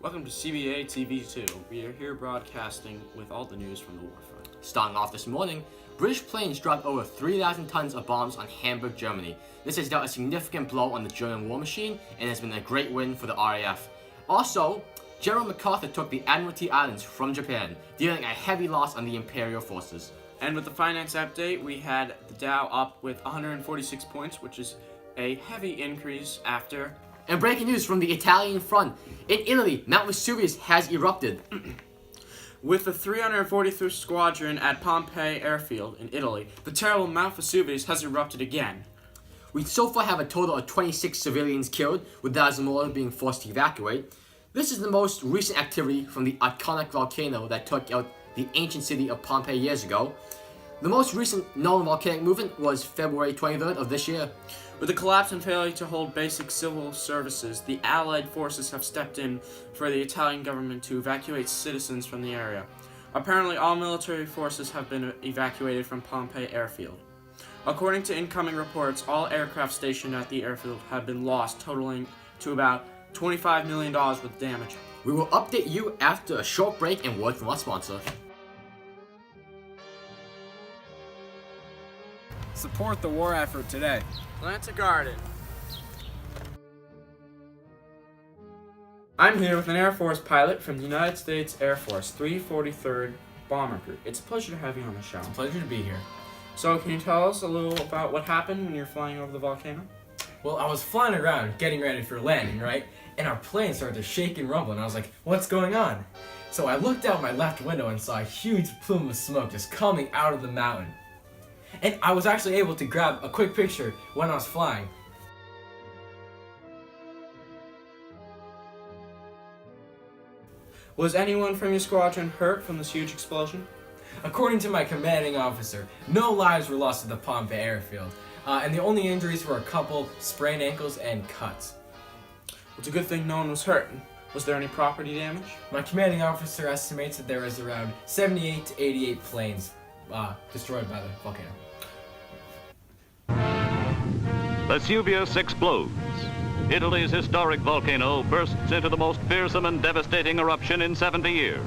Welcome to CBA TV2. We are here broadcasting with all the news from the warfront. Starting off this morning, British planes dropped over 3,000 tons of bombs on Hamburg, Germany. This has dealt a significant blow on the German war machine and has been a great win for the RAF. Also, General MacArthur took the Admiralty Islands from Japan, dealing a heavy loss on the Imperial forces. And with the finance update, we had the Dow up with 146 points, which is a heavy increase after. And breaking news from the Italian front. In Italy, Mount Vesuvius has erupted. With the 343rd Squadron at Pompeii Airfield in Italy, the terrible Mount Vesuvius has erupted again. We so far have a total of 26 civilians killed, with thousands more being forced to evacuate. This is the most recent activity from the iconic volcano that took out the ancient city of Pompeii years ago. The most recent known volcanic movement was February 23rd of this year. With the collapse and failure to hold basic civil services, the Allied forces have stepped in for the Italian government to evacuate citizens from the area. Apparently, all military forces have been evacuated from Pompeii Airfield. According to incoming reports, all aircraft stationed at the airfield have been lost, totaling to about $25 million with damage. We will update you after a short break and word from our sponsor. Support the war effort today. Plant a garden. I'm here with an Air Force pilot from the United States Air Force 343rd Bomber Group. It's a pleasure to have you on the show. It's a pleasure to be here. So, can you tell us a little about what happened when you were flying over the volcano? Well, I was flying around getting ready for landing, right? And our plane started to shake and rumble, and I was like, what's going on? So I looked out my left window and saw a huge plume of smoke just coming out of the mountain. And I was actually able to grab a quick picture when I was flying. Was anyone from your squadron hurt from this huge explosion? According to my commanding officer, no lives were lost at the Pompeii airfield, and the only injuries were a couple sprained ankles and cuts. It's a good thing no one was hurt. Was there any property damage? My commanding officer estimates that there was around 78 to 88 planes destroyed by the volcano. Vesuvius explodes. Italy's historic volcano bursts into the most fearsome and devastating eruption in 70 years.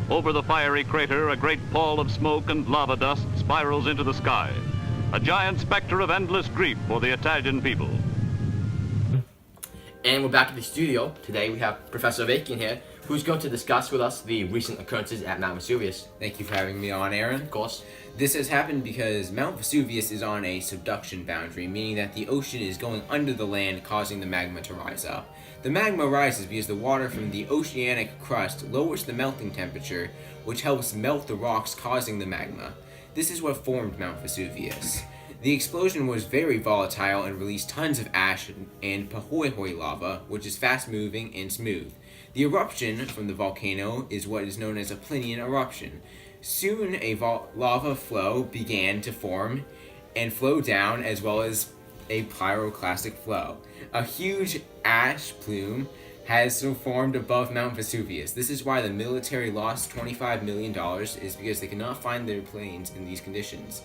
Over the fiery crater, a great pall of smoke and lava dust spirals into the sky, a giant specter of endless grief for the Italian people. And we're back at the studio. Today we have Professor Avakian here, who's going to discuss with us the recent occurrences at Mount Vesuvius. Thank you for having me on, Arron. Of course. This has happened because Mount Vesuvius is on a subduction boundary, meaning that the ocean is going under the land, causing the magma to rise up. The magma rises because the water from the oceanic crust lowers the melting temperature, which helps melt the rocks, causing the magma. This is what formed Mount Vesuvius. The explosion was very volatile and released tons of ash and pahoehoe lava, which is fast-moving and smooth. The eruption from the volcano is what is known as a Plinian eruption. Soon a lava flow began to form and flow down, as well as a pyroclastic flow. A huge ash plume has formed above Mount Vesuvius. This is why the military lost $25 million, is because they cannot find their planes in these conditions.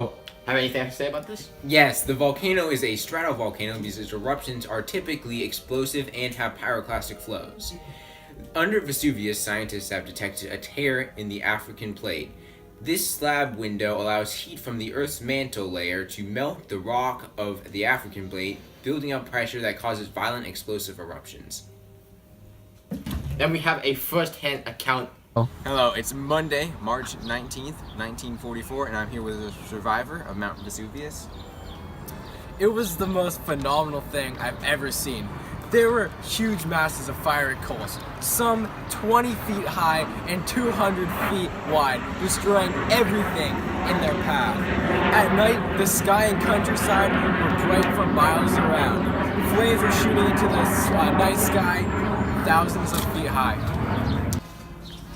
Have anything to say about this? Yes, the volcano is a stratovolcano because its eruptions are typically explosive and have pyroclastic flows. Under Vesuvius, scientists have detected a tear in the African plate. This slab window allows heat from the Earth's mantle layer to melt the rock of the African plate, building up pressure that causes violent explosive eruptions. Then we have a first-hand account. Hello, it's Monday, March 19th, 1944, and I'm here with a survivor of Mount Vesuvius. It was the most phenomenal thing I've ever seen. There were huge masses of fiery coals, some 20 feet high and 200 feet wide, destroying everything in their path. At night, the sky and countryside were bright for miles around. Flames were shooting into the night sky, thousands of feet high.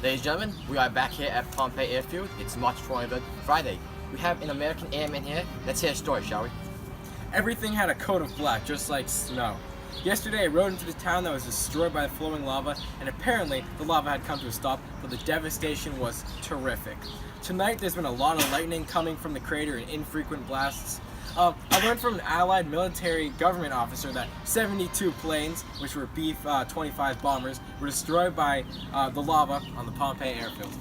Ladies and gentlemen, we are back here at Pompeii Airfield. It's March 23rd, Friday. We have an American airman here. Let's hear a story, shall we? Everything had a coat of black, just like snow. Yesterday, I rode into the town that was destroyed by the flowing lava, and apparently the lava had come to a stop, but the devastation was terrific. Tonight, there's been a lot of lightning coming from the crater and infrequent blasts. I learned from an Allied military government officer that 72 planes, which were B-25 bombers, were destroyed by the lava on the Pompeii airfield.